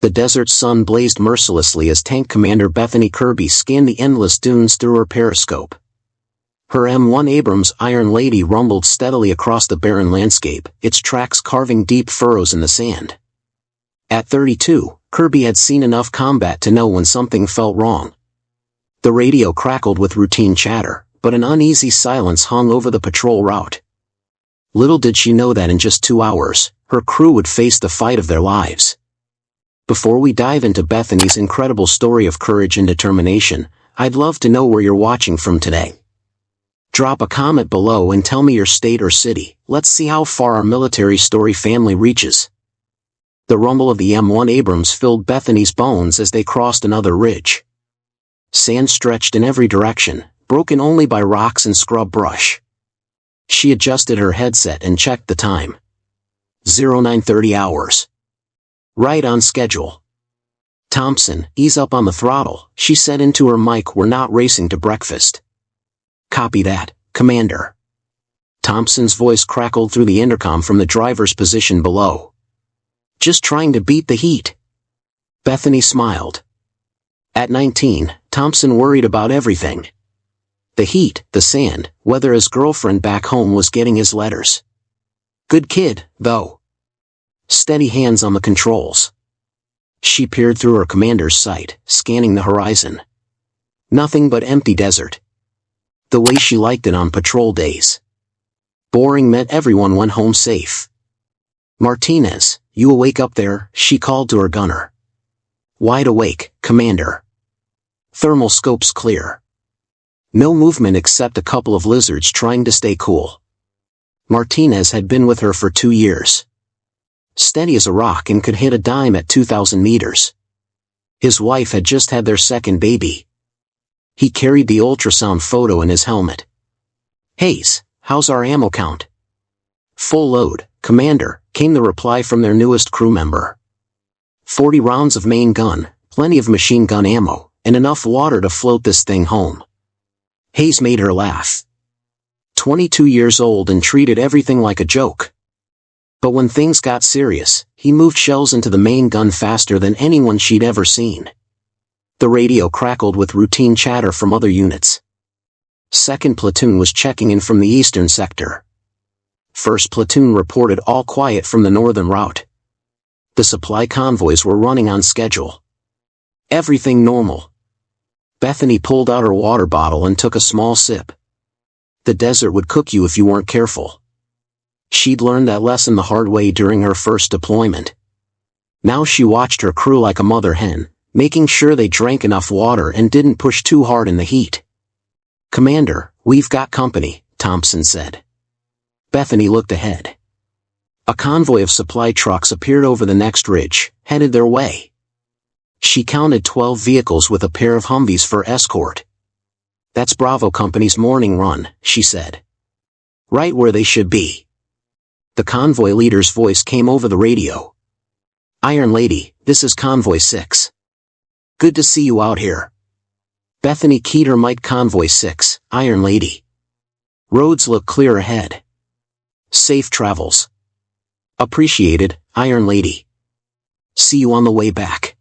The desert sun blazed mercilessly as Tank Commander Bethany Kirby scanned the endless dunes through her periscope. Her M1 Abrams Iron Lady rumbled steadily across the barren landscape, its tracks carving deep furrows in the sand. At 32, Kirby had seen enough combat to know when something felt wrong. The radio crackled with routine chatter, but an uneasy silence hung over the patrol route. Little did she know that in just 2 hours, her crew would face the fight of their lives. Before we dive into Bethany's incredible story of courage and determination, I'd love to know where you're watching from today. Drop a comment below and tell me your state or city. Let's see how far our military story family reaches. The rumble of the M1 Abrams filled Bethany's bones as they crossed another ridge. Sand stretched in every direction, broken only by rocks and scrub brush. She adjusted her headset and checked the time. 0930 hours. Right on schedule. Thompson, ease up on the throttle, she said into her mic. We're not racing to breakfast. Copy that, Commander. Thompson's voice crackled through the intercom from the driver's position below. Just trying to beat the heat. Bethany smiled. At 19, Thompson worried about everything. The heat, the sand, whether his girlfriend back home was getting his letters. Good kid, though. Steady hands on the controls. She peered through her commander's sight, scanning the horizon. Nothing but empty desert. The way she liked it on patrol days. Boring meant everyone went home safe. Martinez, you awake up there? She called to her gunner. Wide awake, Commander. Thermal scopes clear. No movement except a couple of lizards trying to stay cool. Martinez had been with her for 2 years. Steady as a rock and could hit a dime at 2,000 meters. His wife had just had their second baby. He carried the ultrasound photo in his helmet. Hayes, how's our ammo count? Full load, Commander, came the reply from their newest crew member. 40 rounds of main gun, plenty of machine gun ammo, and enough water to float this thing home. Hayes made her laugh. 22 years old and treated everything like a joke. But when things got serious, he moved shells into the main gun faster than anyone she'd ever seen. The radio crackled with routine chatter from other units. 2nd Platoon was checking in from the eastern sector. 1st Platoon reported all quiet from the northern route. The supply convoys were running on schedule. Everything normal. Bethany pulled out her water bottle and took a small sip. The desert would cook you if you weren't careful. She'd learned that lesson the hard way during her first deployment. Now she watched her crew like a mother hen, making sure they drank enough water and didn't push too hard in the heat. Commander, we've got company, Thompson said. Bethany looked ahead. A convoy of supply trucks appeared over the next ridge, headed their way. She counted 12 vehicles with a pair of Humvees for escort. That's Bravo Company's morning run, she said. Right where they should be. The convoy leader's voice came over the radio. Iron Lady, this is Convoy 6. Good to see you out here. Bethany keyed her mic. Convoy 6, Iron Lady. Roads look clear ahead. Safe travels. Appreciated, Iron Lady. See you on the way back.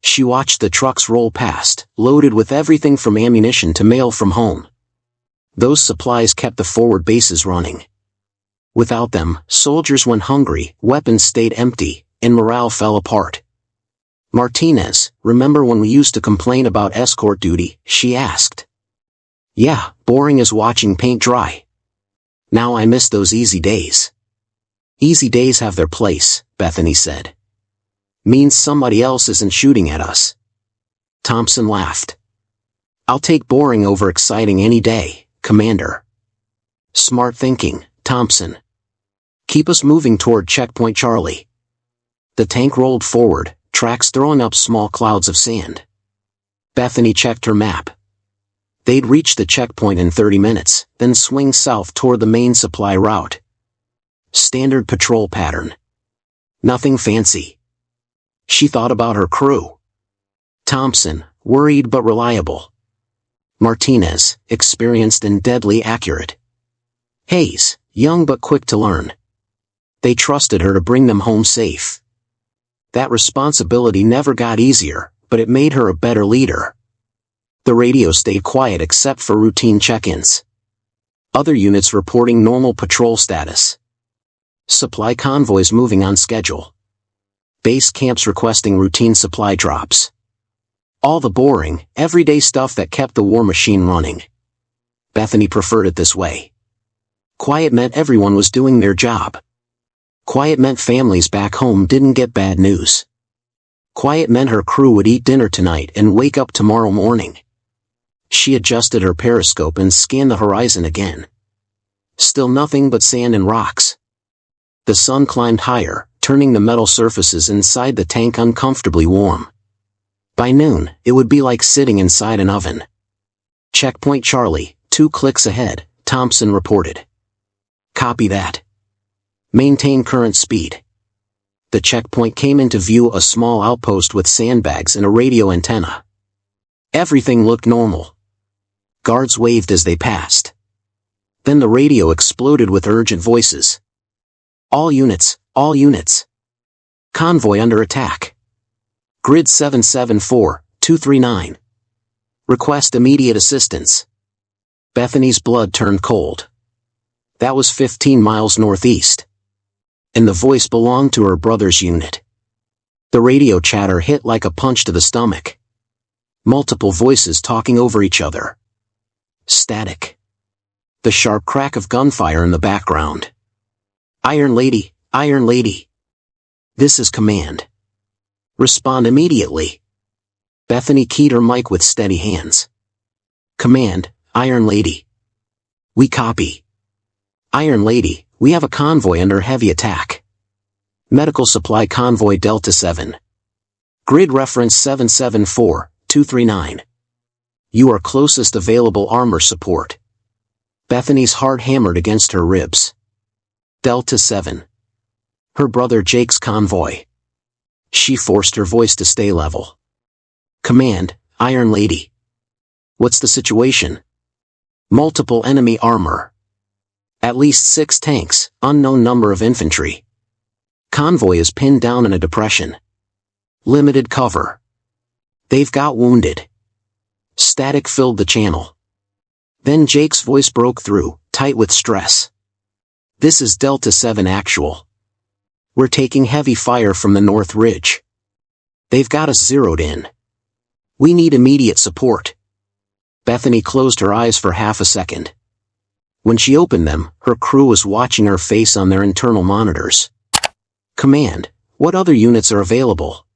She watched the trucks roll past, loaded with everything from ammunition to mail from home. Those supplies kept the forward bases running. Without them, soldiers went hungry, weapons stayed empty, and morale fell apart. Martinez, remember when we used to complain about escort duty? She asked. Yeah, boring as watching paint dry. Now I miss those easy days. Easy days have their place, Bethany said. Means somebody else isn't shooting at us. Thompson laughed. I'll take boring over exciting any day, Commander. Smart thinking, Thompson. Keep us moving toward checkpoint Charlie. The tank rolled forward, tracks throwing up small clouds of sand. Bethany checked her map. They'd reach the checkpoint in 30 minutes, then swing south toward the main supply route. Standard patrol pattern. Nothing fancy. She thought about her crew. Thompson, worried but reliable. Martinez, experienced and deadly accurate. Hayes, young but quick to learn. They trusted her to bring them home safe. That responsibility never got easier, but it made her a better leader. The radio stayed quiet except for routine check-ins. Other units reporting normal patrol status. Supply convoys moving on schedule. Base camps requesting routine supply drops. All the boring, everyday stuff that kept the war machine running. Bethany preferred it this way. Quiet meant everyone was doing their job. Quiet meant families back home didn't get bad news. Quiet meant her crew would eat dinner tonight and wake up tomorrow morning. She adjusted her periscope and scanned the horizon again. Still nothing but sand and rocks. The sun climbed higher, turning the metal surfaces inside the tank uncomfortably warm. By noon, it would be like sitting inside an oven. Checkpoint Charlie, 2 clicks ahead, Thompson reported. Copy that. Maintain current speed. The checkpoint came into view, a small outpost with sandbags and a radio antenna. Everything looked normal. Guards waved as they passed. Then the radio exploded with urgent voices. All units, all units. Convoy under attack. Grid 774-239. Request immediate assistance. Bethany's blood turned cold. That was 15 miles northeast. And the voice belonged to her brother's unit. The radio chatter hit like a punch to the stomach. Multiple voices talking over each other. Static. The sharp crack of gunfire in the background. Iron Lady, Iron Lady. This is command. Respond immediately. Bethany keyed her mic with steady hands. Command, Iron Lady. We copy. Iron Lady, we have a convoy under heavy attack. Medical supply convoy Delta 7. Grid reference 774-239. You are closest available armor support. Bethany's heart hammered against her ribs. Delta 7. Her brother Jake's convoy. She forced her voice to stay level. Command, Iron Lady. What's the situation? Multiple enemy armor. At least 6 tanks, unknown number of infantry. Convoy is pinned down in a depression. Limited cover. They've got wounded. Static filled the channel. Then Jake's voice broke through, tight with stress. This is Delta 7 actual. We're taking heavy fire from the North Ridge. They've got us zeroed in. We need immediate support. Bethany closed her eyes for half a second. When she opened them, her crew was watching her face on their internal monitors. Command, what other units are available?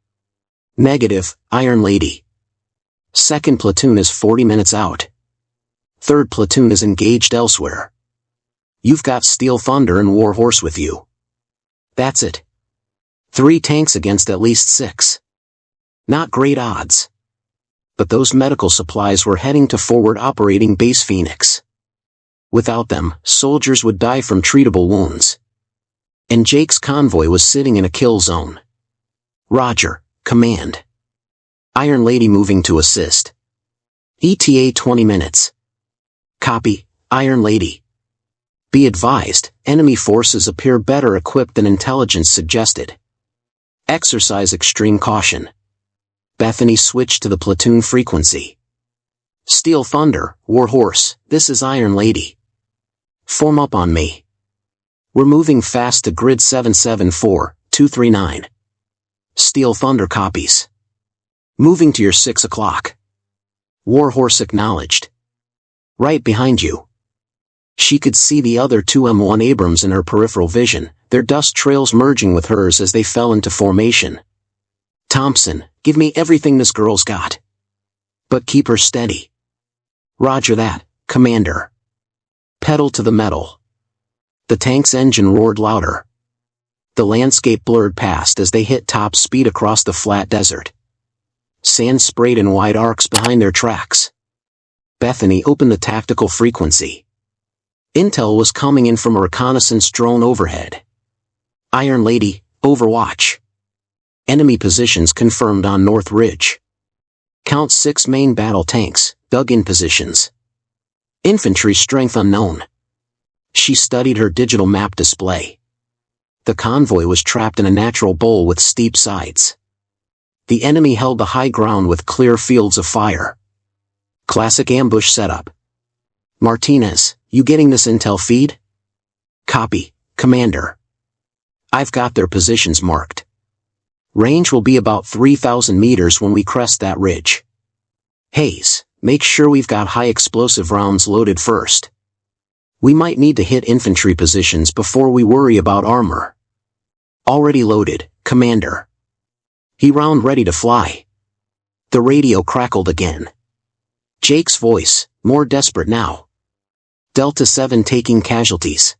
Negative, Iron Lady. 2nd platoon is 40 minutes out. 3rd platoon is engaged elsewhere. You've got Steel Thunder and War Horse with you. That's it. 3 tanks against at least 6. Not great odds. But those medical supplies were heading to Forward Operating Base Phoenix. Without them, soldiers would die from treatable wounds. And Jake's convoy was sitting in a kill zone. Roger, command. Iron Lady moving to assist. ETA 20 minutes. Copy, Iron Lady. Be advised, enemy forces appear better equipped than intelligence suggested. Exercise extreme caution. Bethany switched to the platoon frequency. Steel Thunder, War Horse, this is Iron Lady. Form up on me. We're moving fast to grid 774-239. Steel Thunder copies. Moving to your 6 o'clock. War Horse acknowledged. Right behind you. She could see the other 2 M1 Abrams in her peripheral vision, their dust trails merging with hers as they fell into formation. Thompson, give me everything this girl's got. But keep her steady. Roger that, Commander. Pedal to the metal. The tank's engine roared louder. The landscape blurred past as they hit top speed across the flat desert. Sand sprayed in wide arcs behind their tracks. Bethany opened the tactical frequency. Intel was coming in from a reconnaissance drone overhead. Iron Lady, Overwatch. Enemy positions confirmed on North Ridge. Count 6 main battle tanks, dug in positions. Infantry strength unknown. She studied her digital map display. The convoy was trapped in a natural bowl with steep sides. The enemy held the high ground with clear fields of fire. Classic ambush setup. Martinez, you getting this intel feed? Copy, Commander. I've got their positions marked. Range will be about 3,000 meters when we crest that ridge. Hayes, make sure we've got high explosive rounds loaded first. We might need to hit infantry positions before we worry about armor. Already loaded, Commander. He round ready to fly. The radio crackled again. Jake's voice, more desperate now. Delta 7 taking casualties.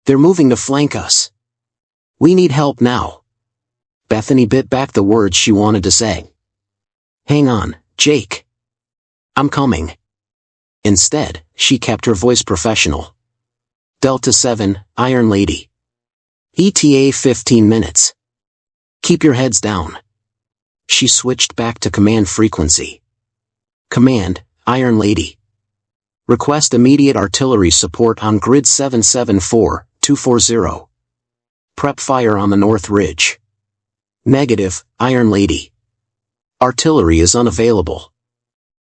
They're moving to flank us. We need help now. Bethany bit back the words she wanted to say. Hang on, Jake. I'm coming. Instead, she kept her voice professional. Delta 7, Iron Lady. ETA 15 minutes. Keep your heads down. She switched back to command frequency. Command, Iron Lady. Request immediate artillery support on grid 774-240. Prep fire on the North Ridge. Negative, Iron Lady. Artillery is unavailable.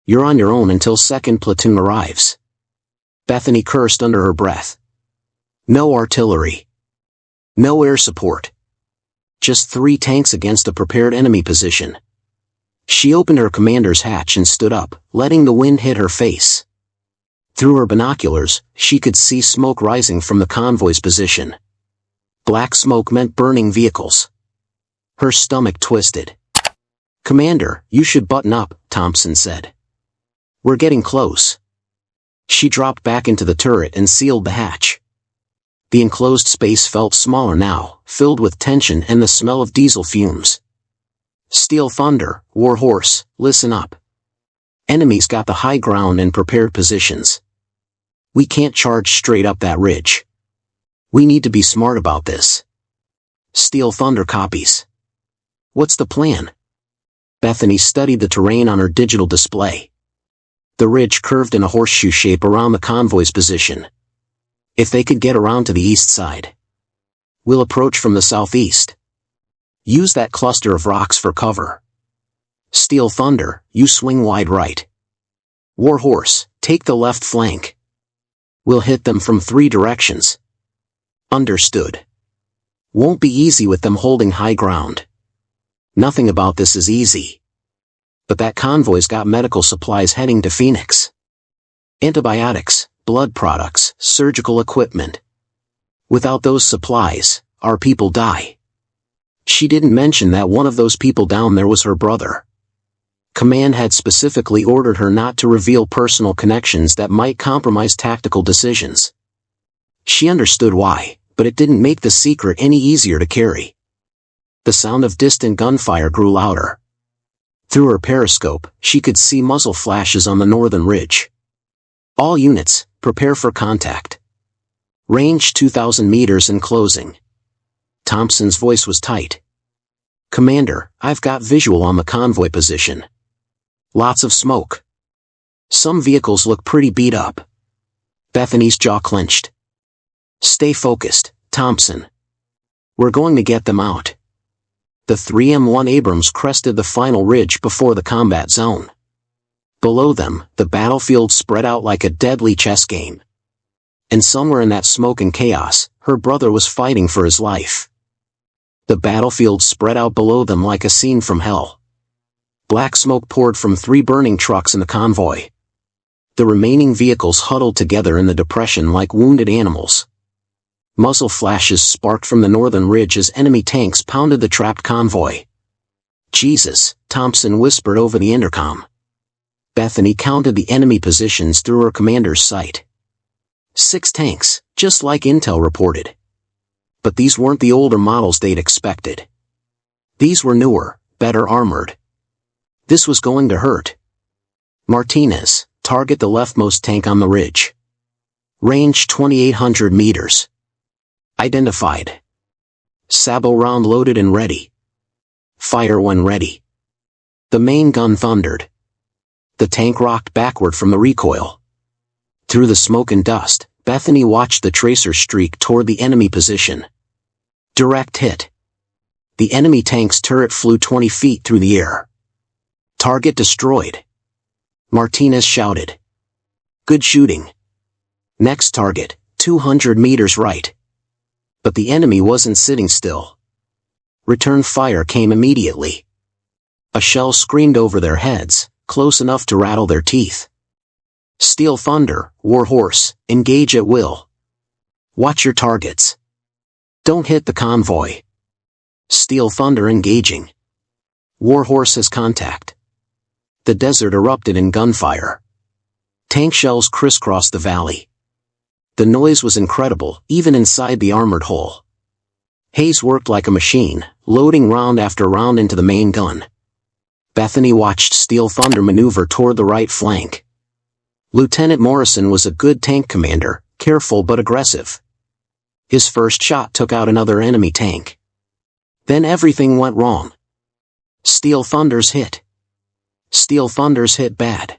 You're on your own until second platoon arrives. Bethany cursed under her breath. No artillery. No air support. Just 3 tanks against a prepared enemy position. She opened her commander's hatch and stood up, letting the wind hit her face. Through her binoculars, she could see smoke rising from the convoy's position. Black smoke meant burning vehicles. Her stomach twisted. Commander, you should button up, Thompson said. We're getting close. She dropped back into the turret and sealed the hatch. The enclosed space felt smaller now, filled with tension and the smell of diesel fumes. Steel Thunder, Warhorse, listen up. Enemies got the high ground and prepared positions. We can't charge straight up that ridge. We need to be smart about this. Steel Thunder copies. What's the plan? Bethany studied the terrain on her digital display. The ridge curved in a horseshoe shape around the convoy's position. If they could get around to the east side. We'll approach from the southeast. Use that cluster of rocks for cover. Steel Thunder, you swing wide right. Warhorse, take the left flank. We'll hit them from 3 directions. Understood. Won't be easy with them holding high ground. Nothing about this is easy. But that convoy's got medical supplies heading to Phoenix. Antibiotics, blood products, surgical equipment. Without those supplies, our people die. She didn't mention that one of those people down there was her brother. Command had specifically ordered her not to reveal personal connections that might compromise tactical decisions. She understood why, but it didn't make the secret any easier to carry. The sound of distant gunfire grew louder. Through her periscope, she could see muzzle flashes on the northern ridge. All units, prepare for contact. Range 2,000 meters and closing. Thompson's voice was tight. Commander, I've got visual on the convoy position. Lots of smoke. Some vehicles look pretty beat up. Bethany's jaw clenched. Stay focused, Thompson. We're going to get them out. The 3 M1 Abrams crested the final ridge before the combat zone. Below them, the battlefield spread out like a deadly chess game. And somewhere in that smoke and chaos, her brother was fighting for his life. The battlefield spread out below them like a scene from hell. Black smoke poured from 3 burning trucks in the convoy. The remaining vehicles huddled together in the depression like wounded animals. Muzzle flashes sparked from the northern ridge as enemy tanks pounded the trapped convoy. Jesus, Thompson whispered over the intercom. Bethany counted the enemy positions through her commander's sight. 6 tanks, just like Intel reported. But these weren't the older models they'd expected. These were newer, better armored. This was going to hurt. Martinez, target the leftmost tank on the ridge. Range 2,800 meters. Identified. Sabot round loaded and ready. Fire when ready. The main gun thundered. The tank rocked backward from the recoil. Through the smoke and dust, Bethany watched the tracer streak toward the enemy position. Direct hit. The enemy tank's turret flew 20 feet through the air. Target destroyed. Martinez shouted. Good shooting. Next target, 200 meters right. But the enemy wasn't sitting still. Return fire came immediately. A shell screamed over their heads, close enough to rattle their teeth. Steel Thunder, Warhorse, engage at will. Watch your targets. Don't hit the convoy. Steel Thunder engaging. Warhorse has contact. The desert erupted in gunfire. Tank shells crisscrossed the valley. The noise was incredible, even inside the armored hull. Hayes worked like a machine, loading round after round into the main gun. Bethany watched Steel Thunder maneuver toward the right flank. Lieutenant Morrison was a good tank commander, careful but aggressive. His first shot took out another enemy tank. Then everything went wrong. Steel Thunders hit. Steel Thunders hit bad.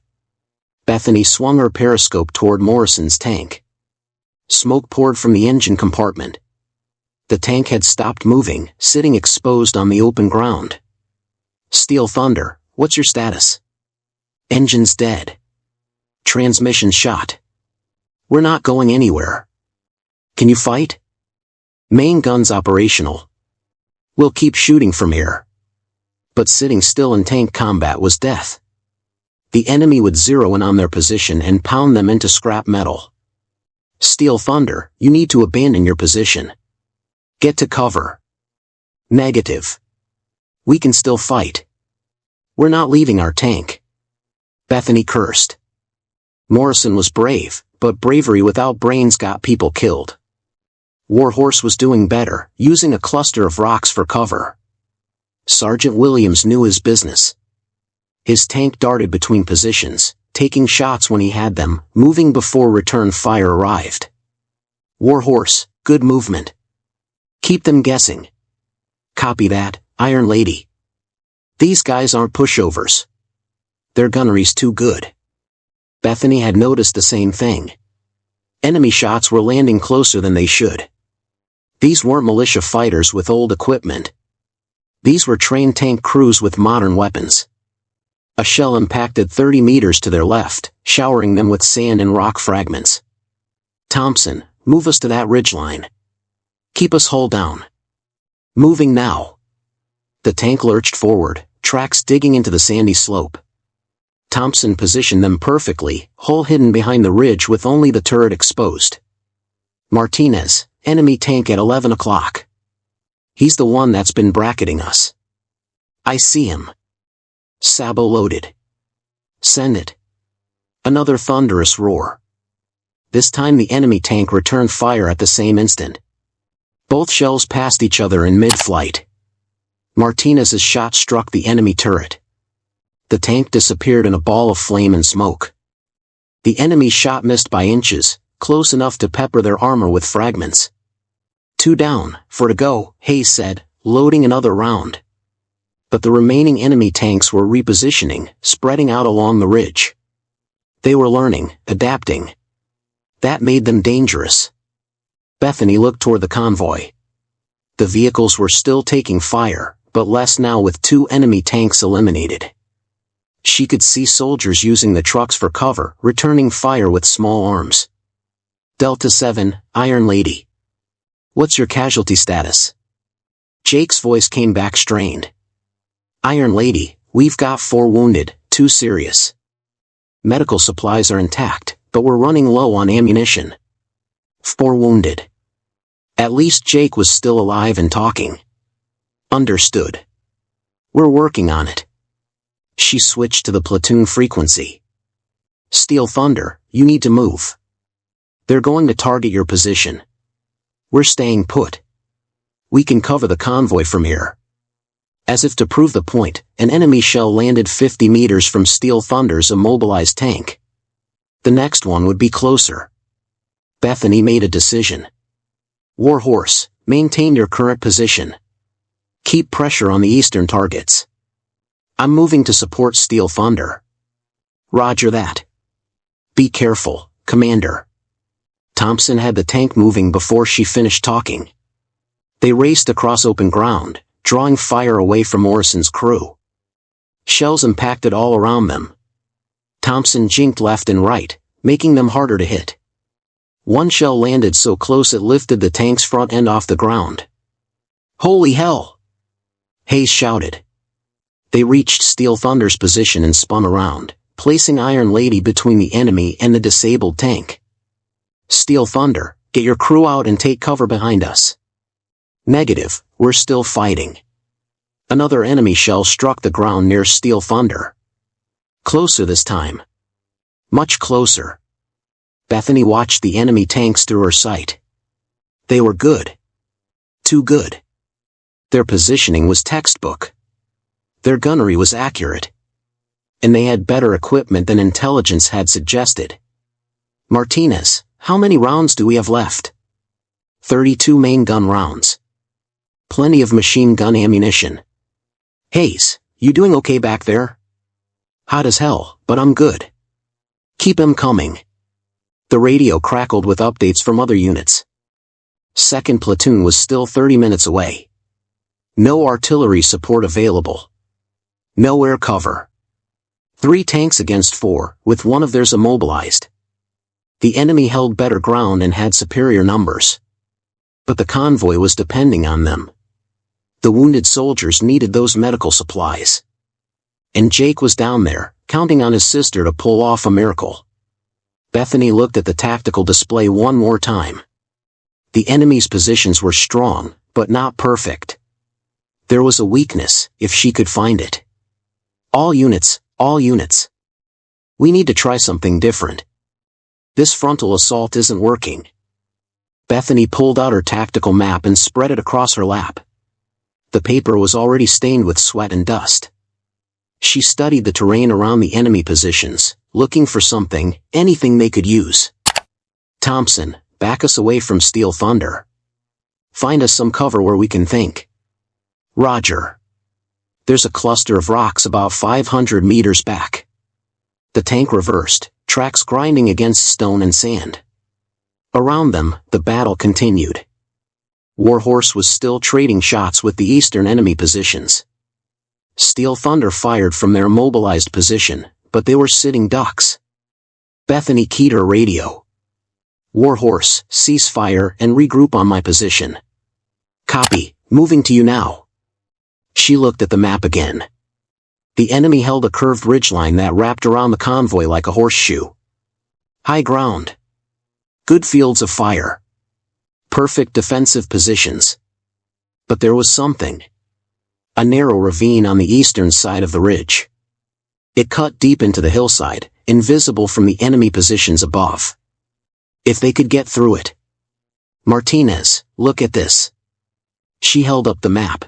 Bethany swung her periscope toward Morrison's tank. Smoke poured from the engine compartment. The tank had stopped moving, sitting exposed on the open ground. Steel Thunder, what's your status? Engine's dead. Transmission shot. We're not going anywhere. Can you fight? Main gun's operational. We'll keep shooting from here. But sitting still in tank combat was death. The enemy would zero in on their position and pound them into scrap metal. Steel Thunder, you need to abandon your position. Get to cover. Negative. We can still fight. We're not leaving our tank. Bethany cursed. Morrison was brave, but bravery without brains got people killed. Warhorse was doing better, using a cluster of rocks for cover. Sergeant Williams knew his business. His tank darted between positions, taking shots when he had them, moving before return fire arrived. Warhorse, good movement. Keep them guessing. Copy that, Iron Lady. These guys aren't pushovers. Their gunnery's too good. Bethany had noticed the same thing. Enemy shots were landing closer than they should. These weren't militia fighters with old equipment. These were trained tank crews with modern weapons. A shell impacted 30 meters to their left, showering them with sand and rock fragments. Thompson, move us to that ridgeline. Keep us hull down. Moving now. The tank lurched forward, tracks digging into the sandy slope. Thompson positioned them perfectly, hull hidden behind the ridge with only the turret exposed. Martinez, enemy tank at 11 o'clock. He's the one that's been bracketing us. I see him. Sabo loaded. Send it. Another thunderous roar. This time the enemy tank returned fire at the same instant. Both shells passed each other in mid-flight. Martinez's shot struck the enemy turret. The tank disappeared in a ball of flame and smoke. The enemy shot missed by inches, close enough to pepper their armor with fragments. 2 down, 4 to go, Hayes said, loading another round. But the remaining enemy tanks were repositioning, spreading out along the ridge. They were learning, adapting. That made them dangerous. Bethany looked toward the convoy. The vehicles were still taking fire, but less now with 2 enemy tanks eliminated. She could see soldiers using the trucks for cover, returning fire with small arms. Delta 7, Iron Lady. What's your casualty status? Jake's voice came back strained. Iron Lady, we've got 4 wounded, 2 serious. Medical supplies are intact, but we're running low on ammunition. 4 wounded. At least Jake was still alive and talking. Understood. We're working on it. She switched to the platoon frequency. Steel Thunder, you need to move. They're going to target your position. We're staying put. We can cover the convoy from here. As if to prove the point, an enemy shell landed 50 meters from Steel Thunder's immobilized tank. The next one would be closer. Bethany made a decision. Warhorse, maintain your current position. Keep pressure on the eastern targets. I'm moving to support Steel Thunder. Roger that. Be careful, Commander. Thompson had the tank moving before she finished talking. They raced across open ground, drawing fire away from Morrison's crew. Shells impacted all around them. Thompson jinked left and right, making them harder to hit. One shell landed so close it lifted the tank's front end off the ground. "Holy hell!" Hayes shouted. They reached Steel Thunder's position and spun around, placing Iron Lady between the enemy and the disabled tank. "Steel Thunder, get your crew out and take cover behind us." "Negative, we're still fighting." Another enemy shell struck the ground near Steel Thunder. Closer this time. Much closer. Bethany watched the enemy tanks through her sight. They were good. Too good. Their positioning was textbook. Their gunnery was accurate. And they had better equipment than intelligence had suggested. "Martinez, how many rounds do we have left?" 32 main gun rounds. Plenty of machine gun ammunition. "Hayes, you doing okay back there?" "Hot as hell, but I'm good." "Keep 'em coming." The radio crackled with updates from other units. Second platoon was still 30 minutes away. No artillery support available. No air cover. 3 tanks against 4, with one of theirs immobilized. The enemy held better ground and had superior numbers. But the convoy was depending on them. The wounded soldiers needed those medical supplies. And Jake was down there, counting on his sister to pull off a miracle. Bethany looked at the tactical display one more time. The enemy's positions were strong, but not perfect. There was a weakness, if she could find it. All units, all units. We need to try something different. This frontal assault isn't working. Bethany pulled out her tactical map and spread it across her lap. The paper was already stained with sweat and dust. She studied the terrain around the enemy positions, looking for something, anything they could use. "Thompson, back us away from Steel Thunder. Find us some cover where we can think." "Roger." There's a cluster of rocks about 500 meters back. The tank reversed, tracks grinding against stone and sand. Around them, the battle continued. Warhorse was still trading shots with the eastern enemy positions. Steel Thunder fired from their immobilized position, but they were sitting ducks. Bethany keyed her radio. "Warhorse, cease fire and regroup on my position." "Copy, moving to you now." She looked at the map again. The enemy held a curved ridgeline that wrapped around the convoy like a horseshoe. High ground. Good fields of fire. Perfect defensive positions. But there was something. A narrow ravine on the eastern side of the ridge. It cut deep into the hillside, invisible from the enemy positions above. If they could get through it. "Martinez, look at this." She held up the map.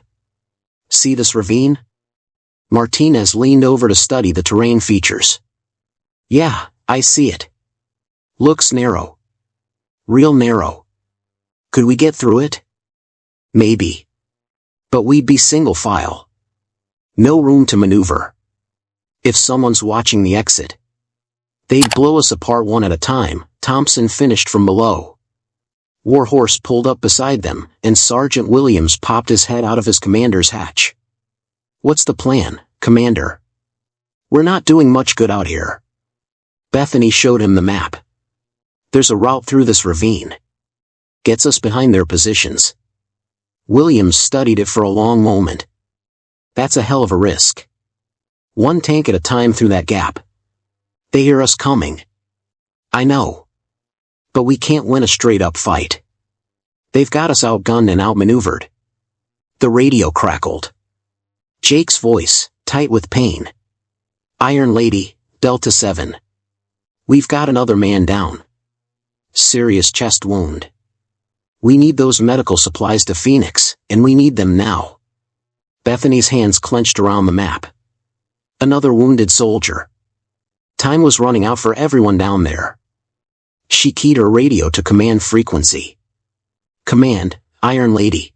"See this ravine?" Martinez leaned over to study the terrain features. "Yeah, I see it. Looks narrow. Real narrow. Could we get through it?" "Maybe. But we'd be single file. No room to maneuver. If someone's watching the exit, they'd blow us apart one at a time." Thompson finished from below. Warhorse pulled up beside them, and Sergeant Williams popped his head out of his commander's hatch. "What's the plan, Commander?" "We're not doing much good out here." Bethany showed him the map. "There's a route through this ravine. Gets us behind their positions." Williams studied it for a long moment. "That's a hell of a risk. One tank at a time through that gap. They hear us coming." "I know. But we can't win a straight-up fight. They've got us outgunned and outmaneuvered." The radio crackled. Jake's voice, tight with pain. "Iron Lady, Delta 7. We've got another man down. Serious chest wound. We need those medical supplies to Phoenix, and we need them now." Bethany's hands clenched around the map. Another wounded soldier. Time was running out for everyone down there. She keyed her radio to command frequency. "Command, Iron Lady.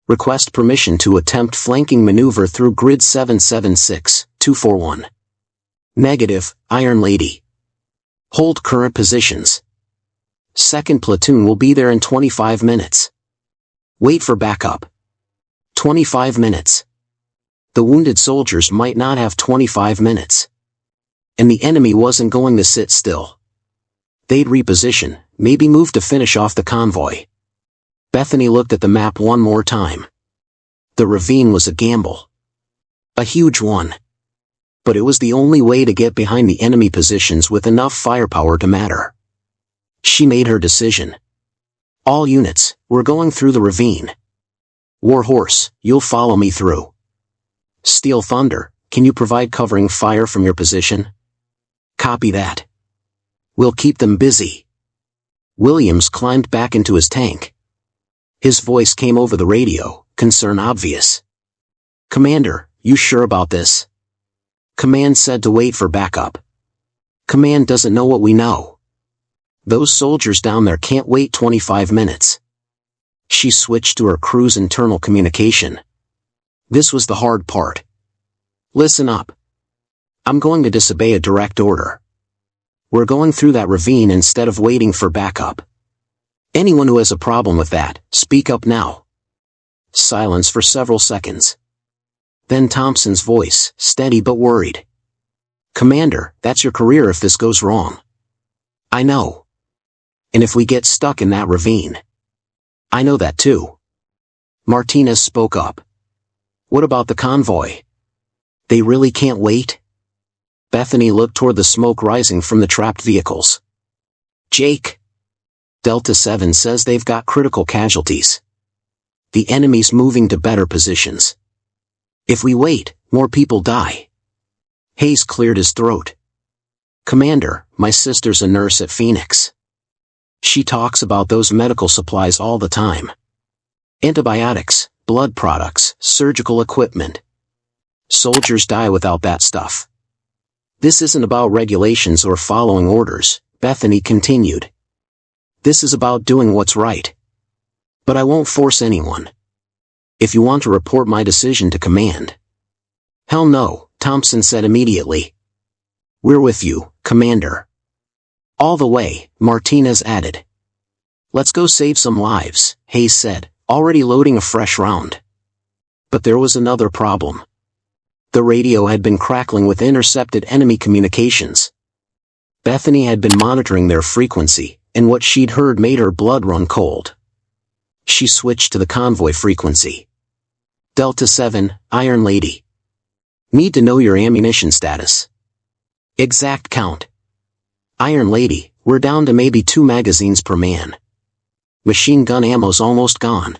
Request permission to attempt flanking maneuver through grid 776-241. Negative, Iron Lady. Hold current positions. Second platoon will be there in 25 minutes. Wait for backup. 25 minutes. The wounded soldiers might not have 25 minutes. And the enemy wasn't going to sit still. They'd reposition, maybe move to finish off the convoy. Bethany looked at the map one more time. The ravine was a gamble. A huge one. But it was the only way to get behind the enemy positions with enough firepower to matter. She made her decision. All units, we're going through the ravine. Warhorse, you'll follow me through. Steel Thunder, can you provide covering fire from your position? Copy that. We'll keep them busy. Williams climbed back into his tank. His voice came over the radio, concern obvious. Commander, you sure about this? Command said to wait for backup. Command doesn't know what we know. Those soldiers down there can't wait 25 minutes. She switched to her crew's internal communication. This was the hard part. Listen up. I'm going to disobey a direct order. We're going through that ravine instead of waiting for backup. Anyone who has a problem with that, speak up now. Silence for several seconds. Then Thompson's voice, steady but worried. Commander, that's your career if this goes wrong. I know. And if we get stuck in that ravine. I know that too. Martinez spoke up. What about the convoy? They really can't wait? Bethany looked toward the smoke rising from the trapped vehicles. Jake. Delta 7 says they've got critical casualties. The enemy's moving to better positions. If we wait, more people die. Hayes cleared his throat. Commander, my sister's a nurse at Phoenix. She talks about those medical supplies all the time. Antibiotics, blood products, surgical equipment. Soldiers die without that stuff. This isn't about regulations or following orders, Bethany continued. This is about doing what's right. But I won't force anyone. If you want to report my decision to command. Hell no, Thompson said immediately. We're with you, Commander. All the way, Martinez added. Let's go save some lives, Hayes said, already loading a fresh round. But there was another problem. The radio had been crackling with intercepted enemy communications. Bethany had been monitoring their frequency, and what she'd heard made her blood run cold. She switched to the convoy frequency. Delta 7, Iron Lady. Need to know your ammunition status. Exact count. Iron Lady, we're down to maybe 2 magazines per man. Machine gun ammo's almost gone.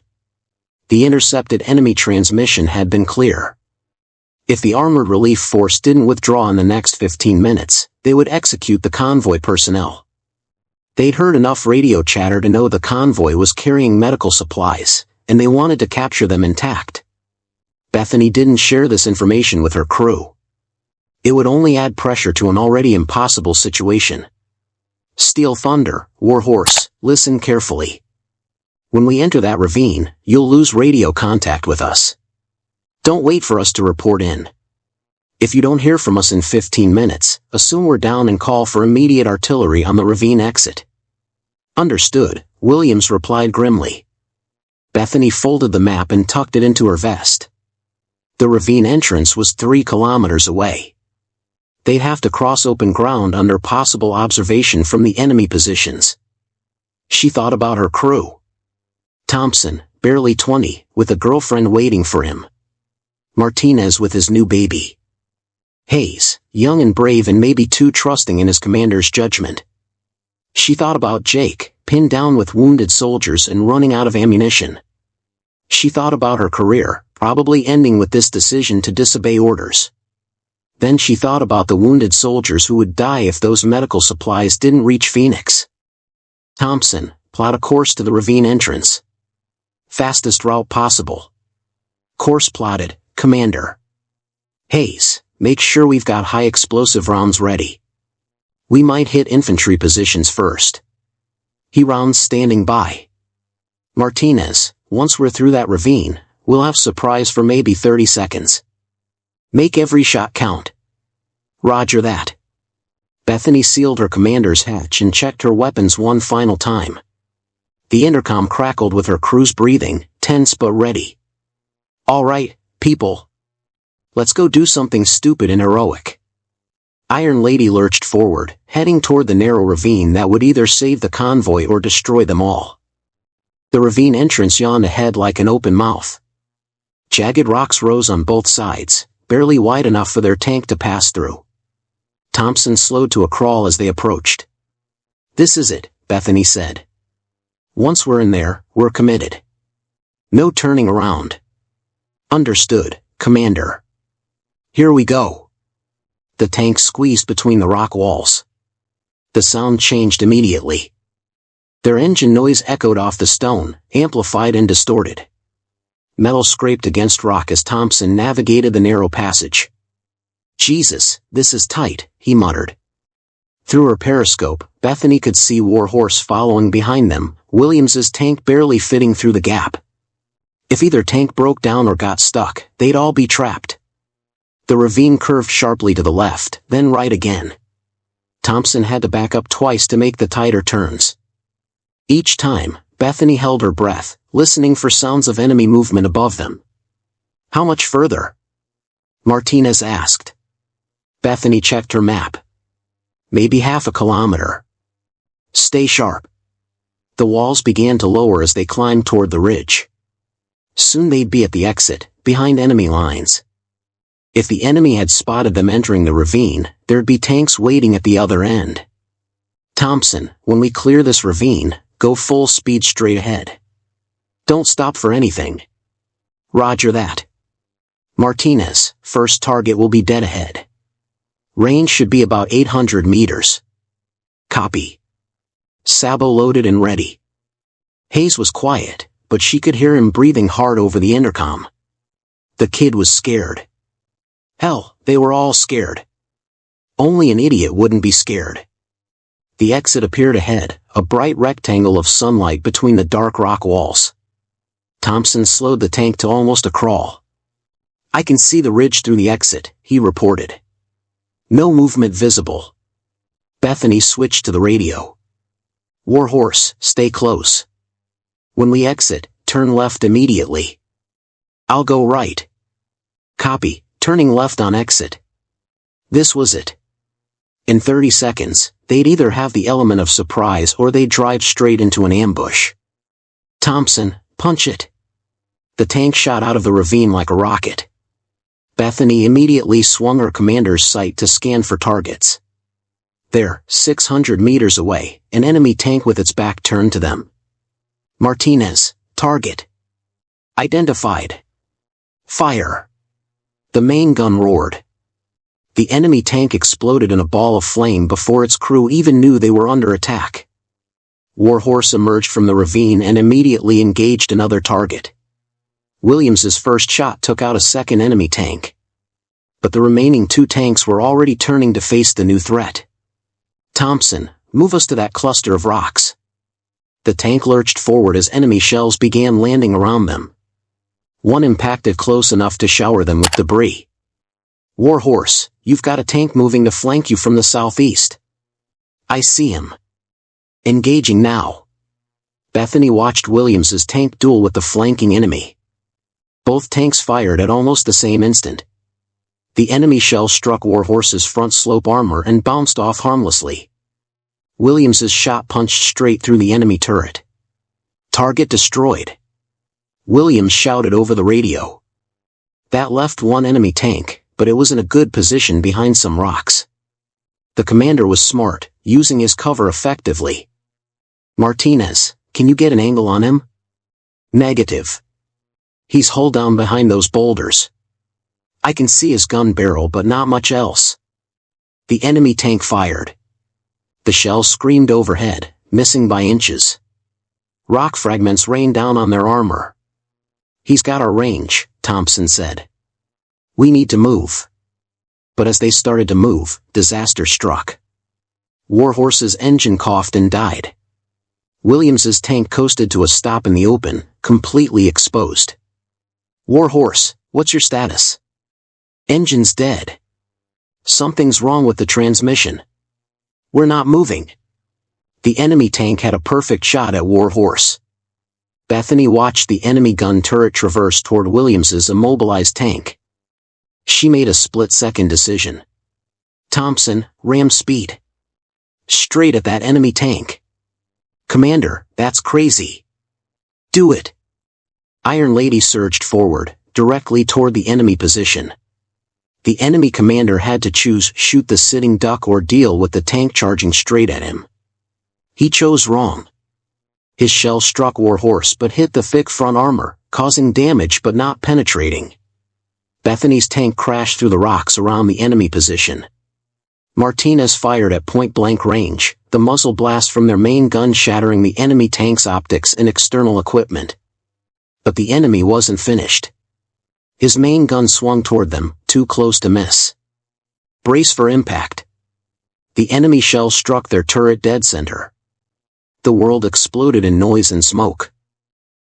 The intercepted enemy transmission had been clear. If the armored relief force didn't withdraw in the next 15 minutes, they would execute the convoy personnel. They'd heard enough radio chatter to know the convoy was carrying medical supplies, and they wanted to capture them intact. Bethany didn't share this information with her crew. It would only add pressure to an already impossible situation. Steel Thunder, Warhorse, listen carefully. When we enter that ravine, you'll lose radio contact with us. Don't wait for us to report in. If you don't hear from us in 15 minutes, assume we're down and call for immediate artillery on the ravine exit. Understood, Williams replied grimly. Bethany folded the map and tucked it into her vest. The ravine entrance was 3 kilometers away. They'd have to cross open ground under possible observation from the enemy positions. She thought about her crew. Thompson, barely 20, with a girlfriend waiting for him. Martinez with his new baby. Hayes, young and brave and maybe too trusting in his commander's judgment. She thought about Jake, pinned down with wounded soldiers and running out of ammunition. She thought about her career, probably ending with this decision to disobey orders. Then she thought about the wounded soldiers who would die if those medical supplies didn't reach Phoenix. Thompson, plot a course to the ravine entrance. Fastest route possible. Course plotted, Commander. Hayes, make sure we've got high explosive rounds ready. We might hit infantry positions first. He rounds standing by. Martinez, once we're through that ravine, we'll have surprise for maybe 30 seconds. Make every shot count. Roger that. Bethany sealed her commander's hatch and checked her weapons one final time. The intercom crackled with her crew's breathing, tense but ready. "All right, people. Let's go do something stupid and heroic." Iron Lady lurched forward, heading toward the narrow ravine that would either save the convoy or destroy them all. The ravine entrance yawned ahead like an open mouth. Jagged rocks rose on both sides, barely wide enough for their tank to pass through. Thompson slowed to a crawl as they approached. "This is it," Bethany said. "Once we're in there, we're committed. No turning around." "Understood, Commander." "Here we go." The tank squeezed between the rock walls. The sound changed immediately. Their engine noise echoed off the stone, amplified and distorted. Metal scraped against rock as Thompson navigated the narrow passage. "Jesus, this is tight," he muttered. Through her periscope, Bethany could see Warhorse following behind them, Williams's tank barely fitting through the gap. If either tank broke down or got stuck, they'd all be trapped. The ravine curved sharply to the left, then right again. Thompson had to back up twice to make the tighter turns. Each time, Bethany held her breath, listening for sounds of enemy movement above them. "How much further?" Martinez asked. Bethany checked her map. "Maybe half a kilometer. Stay sharp." The walls began to lower as they climbed toward the ridge. Soon they'd be at the exit, behind enemy lines. If the enemy had spotted them entering the ravine, there'd be tanks waiting at the other end. "Thompson, when we clear this ravine, go full speed straight ahead. Don't stop for anything." "Roger that." "Martinez, first target will be dead ahead. Range should be about 800 meters. "Copy." Sabo loaded and ready. Hayes was quiet, but she could hear him breathing hard over the intercom. The kid was scared. Hell, they were all scared. Only an idiot wouldn't be scared. The exit appeared ahead, a bright rectangle of sunlight between the dark rock walls. Thompson slowed the tank to almost a crawl. "I can see the ridge through the exit," he reported. "No movement visible." Bethany switched to the radio. "Warhorse, stay close. When we exit, turn left immediately." "I'll go right." "Copy, turning left on exit." This was it. In 30 seconds, they'd either have the element of surprise or they'd drive straight into an ambush. "Thompson, punch it." The tank shot out of the ravine like a rocket. Bethany immediately swung her commander's sight to scan for targets. There, 600 meters away, an enemy tank with its back turned to them. "Martinez, target." "Identified." "Fire." The main gun roared. The enemy tank exploded in a ball of flame before its crew even knew they were under attack. Warhorse emerged from the ravine and immediately engaged another target. Williams's first shot took out a second enemy tank. But the remaining two tanks were already turning to face the new threat. "Thompson, move us to that cluster of rocks." The tank lurched forward as enemy shells began landing around them. One impacted close enough to shower them with debris. "Warhorse, you've got a tank moving to flank you from the southeast." "I see him." "Engaging now." Bethany watched Williams's tank duel with the flanking enemy. Both tanks fired at almost the same instant. The enemy shell struck Warhorse's front slope armor and bounced off harmlessly. Williams's shot punched straight through the enemy turret. "Target destroyed." Williams shouted over the radio. That left one enemy tank, but it was in a good position behind some rocks. The commander was smart, using his cover effectively. "Martinez, can you get an angle on him?" "Negative. He's hull down behind those boulders. I can see his gun barrel but not much else." The enemy tank fired. The shell screamed overhead, missing by inches. Rock fragments rained down on their armor. "He's got our range," Thompson said. "We need to move." But as they started to move, disaster struck. Warhorse's engine coughed and died. Williams's tank coasted to a stop in the open, completely exposed. "Warhorse, what's your status?" "Engine's dead." "Something's wrong with the transmission." "We're not moving." The enemy tank had a perfect shot at Warhorse. Bethany watched the enemy gun turret traverse toward Williams's immobilized tank. She made a split-second decision. Thompson, ram speed. Straight at that enemy tank. Commander, that's crazy. Do it. Iron Lady surged forward, directly toward the enemy position. The enemy commander had to choose shoot the sitting duck or deal with the tank charging straight at him. He chose wrong. His shell struck Warhorse but hit the thick front armor, causing damage but not penetrating. Bethany's tank crashed through the rocks around the enemy position. Martinez fired at point-blank range, the muzzle blast from their main gun shattering the enemy tank's optics and external equipment. But the enemy wasn't finished. His main gun swung toward them, too close to miss. Brace for impact. The enemy shell struck their turret dead center. The world exploded in noise and smoke.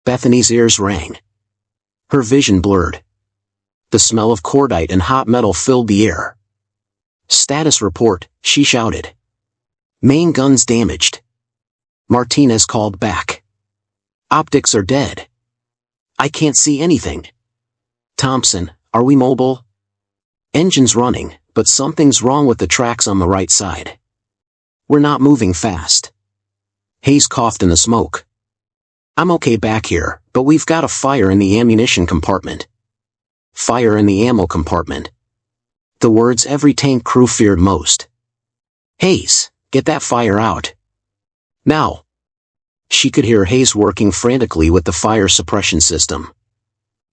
Bethany's ears rang. Her vision blurred. The smell of cordite and hot metal filled the air. Status report, she shouted. Main guns damaged. Martinez called back. Optics are dead. I can't see anything. Thompson, are we mobile? Engines running, but something's wrong with the tracks on the right side. We're not moving fast. Hayes coughed in the smoke. I'm okay back here, but we've got a fire in the ammunition compartment. Fire in the ammo compartment. The words every tank crew feared most. Hayes, get that fire out. Now. She could hear Hayes working frantically with the fire suppression system.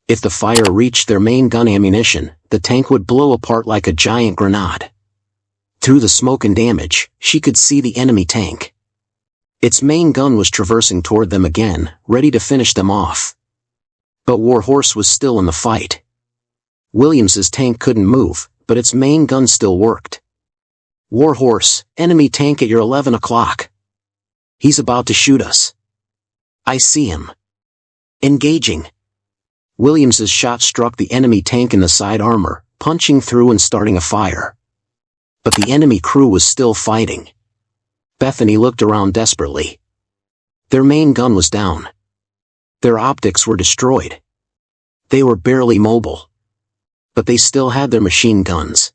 If the fire reached their main gun ammunition, the tank would blow apart like a giant grenade. Through the smoke and damage, she could see the enemy tank. Its main gun was traversing toward them again, ready to finish them off. But Warhorse was still in the fight. Williams's tank couldn't move, but its main gun still worked. Warhorse, enemy tank at your 11 o'clock. He's about to shoot us. I see him. Engaging. Williams's shot struck the enemy tank in the side armor, punching through and starting a fire. But the enemy crew was still fighting. Bethany looked around desperately. Their main gun was down. Their optics were destroyed. They were barely mobile. But they still had their machine guns.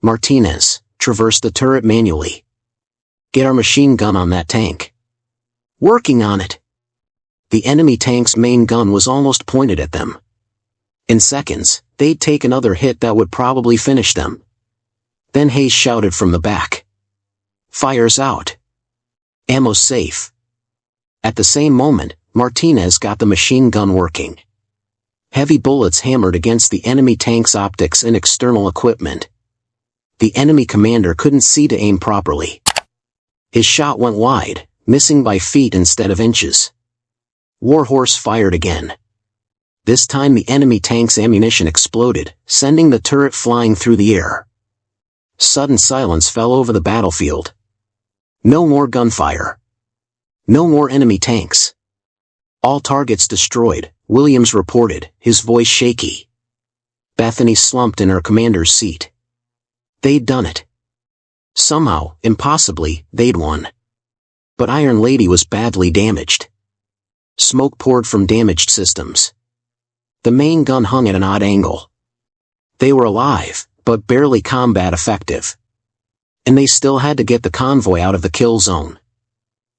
Martinez, traverse the turret manually. Get our machine gun on that tank. Working on it. The enemy tank's main gun was almost pointed at them. In seconds, they'd take another hit that would probably finish them. Then Hayes shouted from the back. Fire's out. Ammo's safe. At the same moment, Martinez got the machine gun working. Heavy bullets hammered against the enemy tank's optics and external equipment. The enemy commander couldn't see to aim properly. His shot went wide, missing by feet instead of inches. Warhorse fired again. This time the enemy tank's ammunition exploded, sending the turret flying through the air. Sudden silence fell over the battlefield. No more gunfire. No more enemy tanks. All targets destroyed, Williams reported, his voice shaky. Bethany slumped in her commander's seat. They'd done it. Somehow, impossibly, they'd won. But Iron Lady was badly damaged. Smoke poured from damaged systems. The main gun hung at an odd angle. They were alive, but barely combat effective. And they still had to get the convoy out of the kill zone.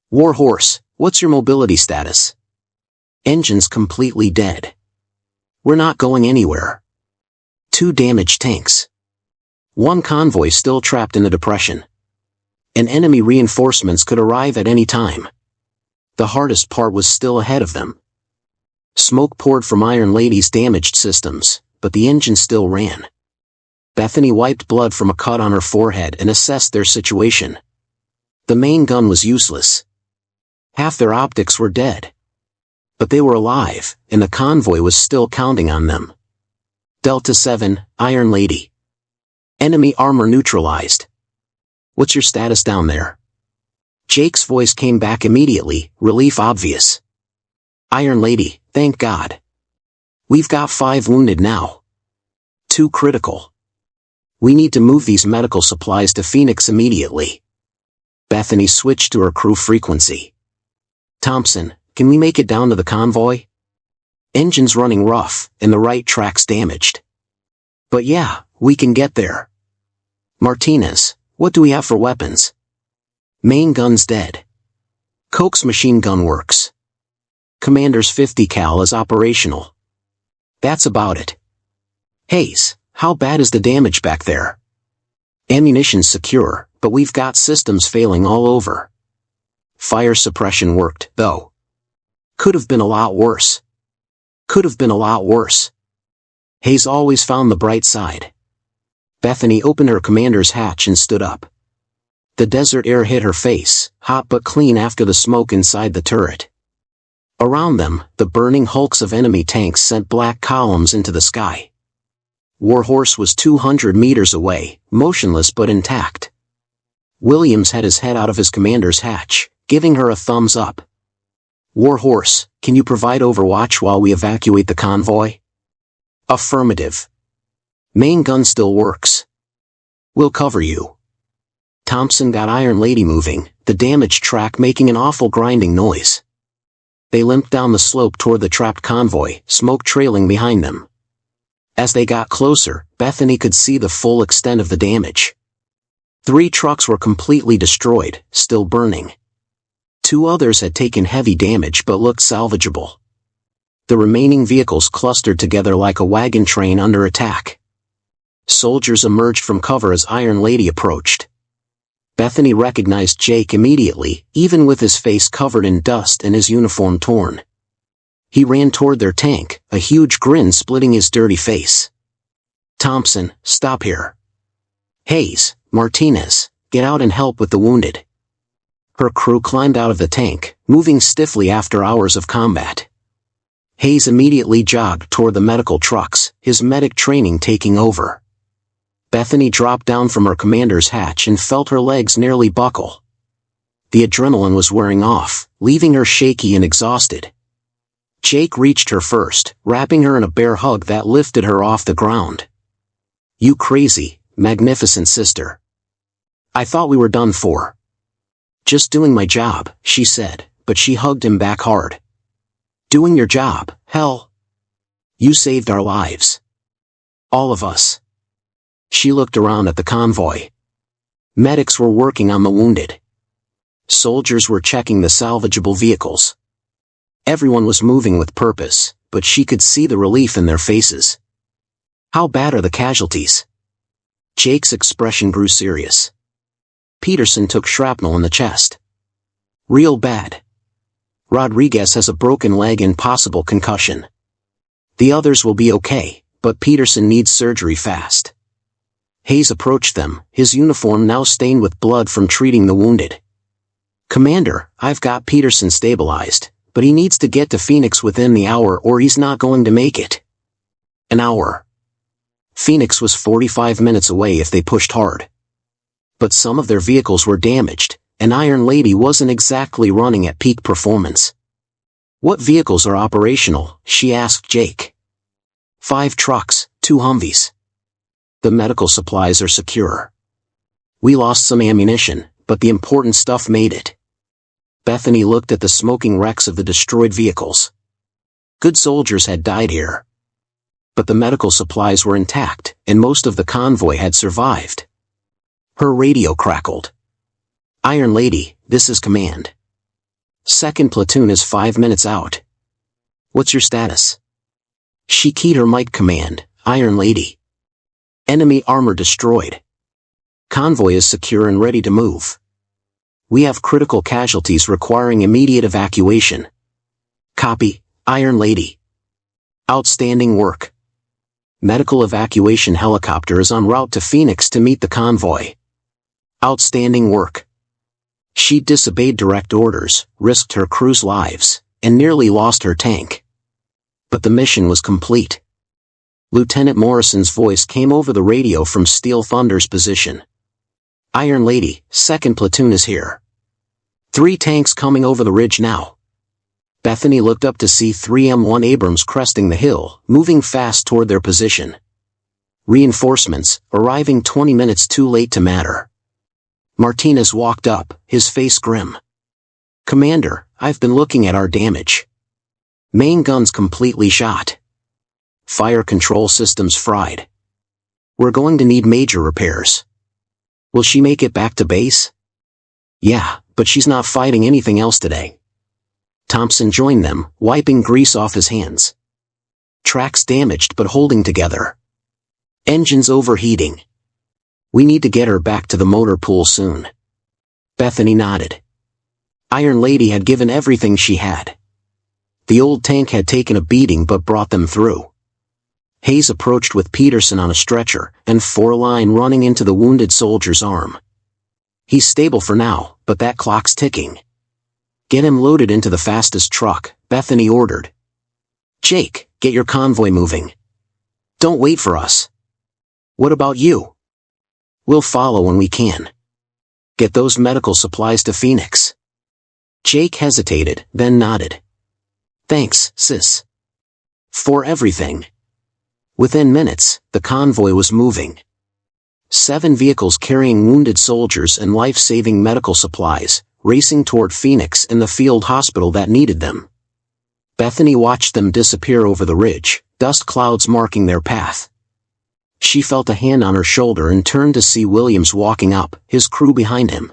Warhorse, what's your mobility status? Engines completely dead. We're not going anywhere. 2 damaged tanks. 1 convoy still trapped in the depression. And enemy reinforcements could arrive at any time. The hardest part was still ahead of them. Smoke poured from Iron Lady's damaged systems, but the engine still ran. Bethany wiped blood from a cut on her forehead and assessed their situation. The main gun was useless. Half their optics were dead. But they were alive, and the convoy was still counting on them. Delta 7, Iron Lady. Enemy armor neutralized. What's your status down there? Jake's voice came back immediately, relief obvious. Iron Lady, thank God. We've got 5 wounded now. 2 critical. We need to move these medical supplies to Phoenix immediately. Bethany switched to her crew frequency. Thompson, can we make it down to the convoy? Engine's running rough, and the right track's damaged. But yeah, we can get there. Martinez, what do we have for weapons? Main gun's dead. Coke's machine gun works. Commander's 50 cal is operational. That's about it. Hayes, how bad is the damage back there? Ammunition's secure, but we've got systems failing all over. Fire suppression worked, though. Could have been a lot worse. Could have been a lot worse. Hayes always found the bright side. Bethany opened her commander's hatch and stood up. The desert air hit her face, hot but clean after the smoke inside the turret. Around them, the burning hulks of enemy tanks sent black columns into the sky. Warhorse was 200 meters away, motionless but intact. Williams had his head out of his commander's hatch, giving her a thumbs up. Warhorse, can you provide overwatch while we evacuate the convoy? Affirmative. Main gun still works. We'll cover you. Thompson got Iron Lady moving, the damaged track making an awful grinding noise. They limped down the slope toward the trapped convoy, smoke trailing behind them. As they got closer, Bethany could see the full extent of the damage. 3 trucks were completely destroyed, still burning. 2 others had taken heavy damage but looked salvageable. The remaining vehicles clustered together like a wagon train under attack. Soldiers emerged from cover as Iron Lady approached. Bethany recognized Jake immediately, even with his face covered in dust and his uniform torn. He ran toward their tank, a huge grin splitting his dirty face. Thompson, stop here. Hayes, Martinez, get out and help with the wounded. Her crew climbed out of the tank, moving stiffly after hours of combat. Hayes immediately jogged toward the medical trucks, his medic training taking over. Bethany dropped down from her commander's hatch and felt her legs nearly buckle. The adrenaline was wearing off, leaving her shaky and exhausted. Jake reached her first, wrapping her in a bear hug that lifted her off the ground. You crazy, magnificent sister. I thought we were done for. Just doing my job, she said, but she hugged him back hard. Doing your job, hell. You saved our lives. All of us. She looked around at the convoy. Medics were working on the wounded. Soldiers were checking the salvageable vehicles. Everyone was moving with purpose, but she could see the relief in their faces. How bad are the casualties? Jake's expression grew serious. Peterson took shrapnel in the chest. Real bad. Rodriguez has a broken leg and possible concussion. The others will be okay, but Peterson needs surgery fast. Hayes approached them, his uniform now stained with blood from treating the wounded. Commander, I've got Peterson stabilized, but he needs to get to Phoenix within the hour or he's not going to make it. An hour. Phoenix was 45 minutes away if they pushed hard. But some of their vehicles were damaged, and Iron Lady wasn't exactly running at peak performance. What vehicles are operational? She asked Jake. 5 trucks, 2 Humvees. The medical supplies are secure. We lost some ammunition, but the important stuff made it. Bethany looked at the smoking wrecks of the destroyed vehicles. Good soldiers had died here. But the medical supplies were intact, and most of the convoy had survived. Her radio crackled. Iron Lady, this is command. 2nd platoon is 5 minutes out. What's your status? She keyed her mic command, Iron Lady. Enemy armor destroyed. Convoy is secure and ready to move. We have critical casualties requiring immediate evacuation. Copy, Iron Lady. Outstanding work. Medical evacuation helicopter is en route to Phoenix to meet the convoy. Outstanding work. She disobeyed direct orders, risked her crew's lives, and nearly lost her tank. But the mission was complete. Lieutenant Morrison's voice came over the radio from Steel Thunder's position. Iron Lady, 2nd platoon is here. 3 tanks coming over the ridge now. Bethany looked up to see 3 M1 Abrams cresting the hill, moving fast toward their position. Reinforcements, arriving 20 minutes too late to matter. Martinez walked up, his face grim. Commander, I've been looking at our damage. Main guns completely shot. Fire control systems fried. We're going to need major repairs. Will she make it back to base? Yeah, but she's not fighting anything else today. Thompson joined them, wiping grease off his hands. Tracks damaged but holding together. Engines overheating. We need to get her back to the motor pool soon. Bethany nodded. Iron Lady had given everything she had. The old tank had taken a beating but brought them through. Hayes approached with Peterson on a stretcher, and 4-line running into the wounded soldier's arm. He's stable for now, but that clock's ticking. Get him loaded into the fastest truck, Bethany ordered. Jake, get your convoy moving. Don't wait for us. What about you? We'll follow when we can. Get those medical supplies to Phoenix. Jake hesitated, then nodded. Thanks, sis. For everything. Within minutes, the convoy was moving. 7 vehicles carrying wounded soldiers and life-saving medical supplies, racing toward Phoenix and the field hospital that needed them. Bethany watched them disappear over the ridge, dust clouds marking their path. She felt a hand on her shoulder and turned to see Williams walking up, his crew behind him.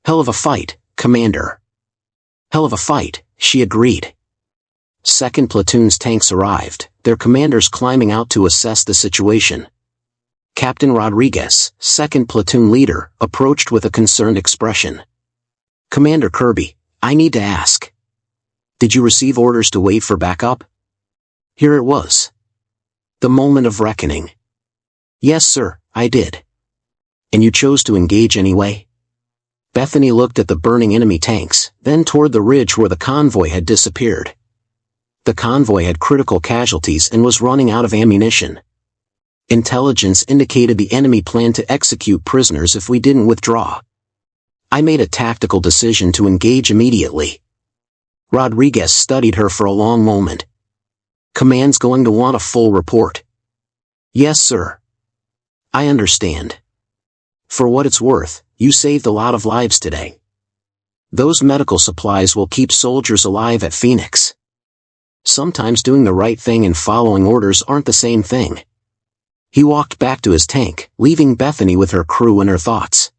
Hell of a fight, Commander. Hell of a fight, she agreed. 2nd Platoon's tanks arrived, their commanders climbing out to assess the situation. Captain Rodriguez, 2nd Platoon leader, approached with a concerned expression. Commander Kirby, I need to ask. Did you receive orders to wait for backup? Here it was. The moment of reckoning. Yes, sir, I did. And you chose to engage anyway? Bethany looked at the burning enemy tanks, then toward the ridge where the convoy had disappeared. The convoy had critical casualties and was running out of ammunition. Intelligence indicated the enemy planned to execute prisoners if we didn't withdraw. I made a tactical decision to engage immediately. Rodriguez studied her for a long moment. Command's going to want a full report. Yes, sir. I understand. For what it's worth, you saved a lot of lives today. Those medical supplies will keep soldiers alive at Phoenix. Sometimes doing the right thing and following orders aren't the same thing. He walked back to his tank, leaving Bethany with her crew and her thoughts.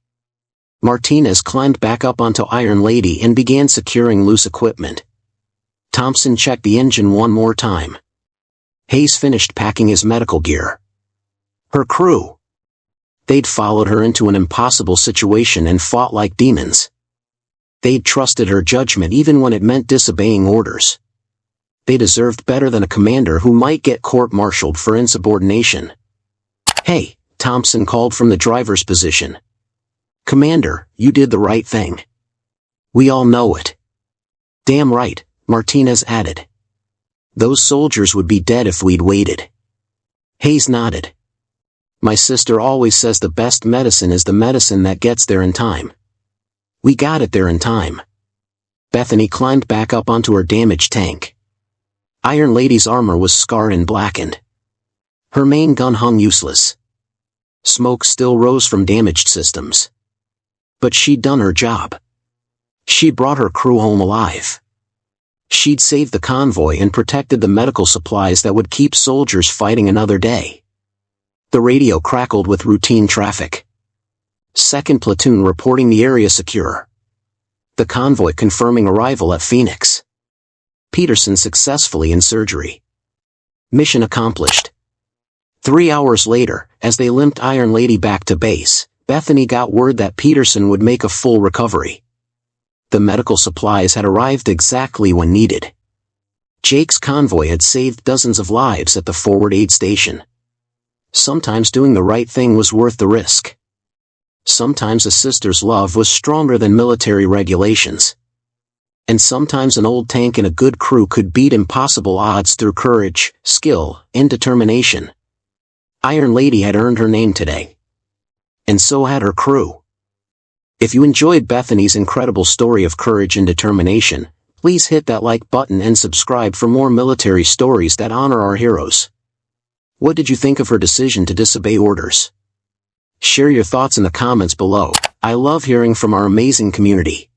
Martinez climbed back up onto Iron Lady and began securing loose equipment. Thompson checked the engine one more time. Hayes finished packing his medical gear. Her crew. They'd followed her into an impossible situation and fought like demons. They'd trusted her judgment even when it meant disobeying orders. They deserved better than a commander who might get court-martialed for insubordination. Hey, Thompson called from the driver's position. Commander, you did the right thing. We all know it. Damn right, Martinez added. Those soldiers would be dead if we'd waited. Hayes nodded. My sister always says the best medicine is the medicine that gets there in time. We got it there in time. Bethany climbed back up onto her damaged tank. Iron Lady's armor was scarred and blackened. Her main gun hung useless. Smoke still rose from damaged systems. But she'd done her job. She'd brought her crew home alive. She'd saved the convoy and protected the medical supplies that would keep soldiers fighting another day. The radio crackled with routine traffic. 2nd Platoon reporting the area secure. The convoy confirming arrival at Phoenix. Peterson successfully in surgery. Mission accomplished. 3 hours later, as they limped Iron Lady back to base, Bethany got word that Peterson would make a full recovery. The medical supplies had arrived exactly when needed. Jake's convoy had saved dozens of lives at the forward aid station. Sometimes doing the right thing was worth the risk. Sometimes a sister's love was stronger than military regulations. And sometimes an old tank and a good crew could beat impossible odds through courage, skill, and determination. Iron Lady had earned her name today. And so had her crew. If you enjoyed Bethany's incredible story of courage and determination, please hit that like button and subscribe for more military stories that honor our heroes. What did you think of her decision to disobey orders? Share your thoughts in the comments below. I love hearing from our amazing community.